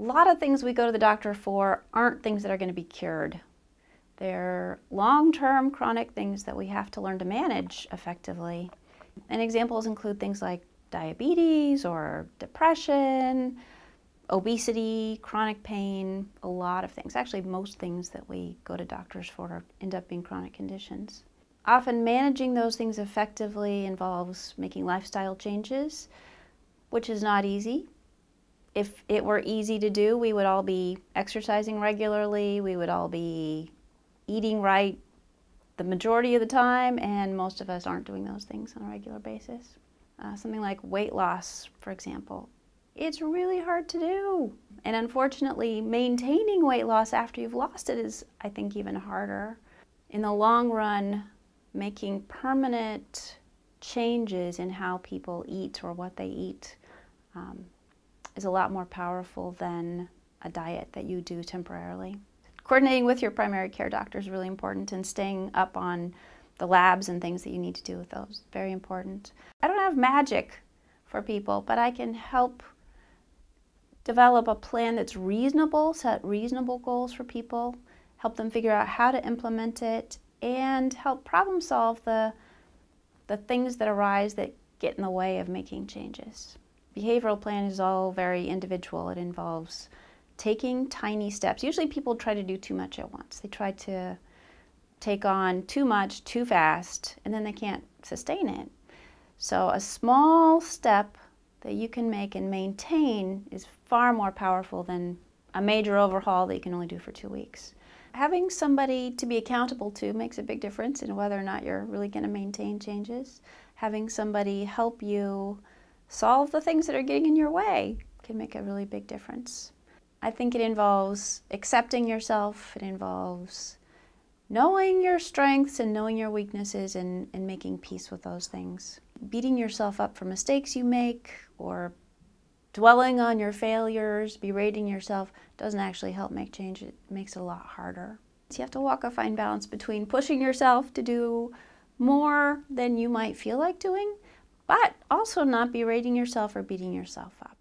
A lot of things we go to the doctor for aren't things that are going to be cured. They're long-term chronic things that we have to learn to manage effectively. And examples include things like diabetes or depression, obesity, chronic pain, a lot of things. Actually, most things that we go to doctors for end up being chronic conditions. Often managing those things effectively involves making lifestyle changes, which is not easy. If it were easy to do, we would all be exercising regularly, we would all be eating right the majority of the time, and most of us aren't doing those things on a regular basis. Something like weight loss, for example. It's really hard to do. And unfortunately, maintaining weight loss after you've lost it is, I think, even harder. In the long run, making permanent changes in how people eat or what they eat is a lot more powerful than a diet that you do temporarily. Coordinating with your primary care doctor is really important, and staying up on the labs and things that you need to do with those, very important. I don't have magic for people, but I can help develop a plan that's reasonable, set reasonable goals for people, help them figure out how to implement it, and help problem solve the things that arise that get in the way of making changes. Behavioral plan is all very individual. It involves taking tiny steps. Usually people try to do too much at once. They try to take on too much too fast, and then they can't sustain it. So a small step that you can make and maintain is far more powerful than a major overhaul that you can only do for 2 weeks. Having somebody to be accountable to makes a big difference in whether or not you're really going to maintain changes. Having somebody help you solve the things that are getting in your way can make a really big difference. I think it involves accepting yourself. It involves knowing your strengths and knowing your weaknesses and making peace with those things. Beating yourself up for mistakes you make or dwelling on your failures, berating yourself, doesn't actually help make change. It makes it a lot harder. So you have to walk a fine balance between pushing yourself to do more than you might feel like doing, but also not berating yourself or beating yourself up.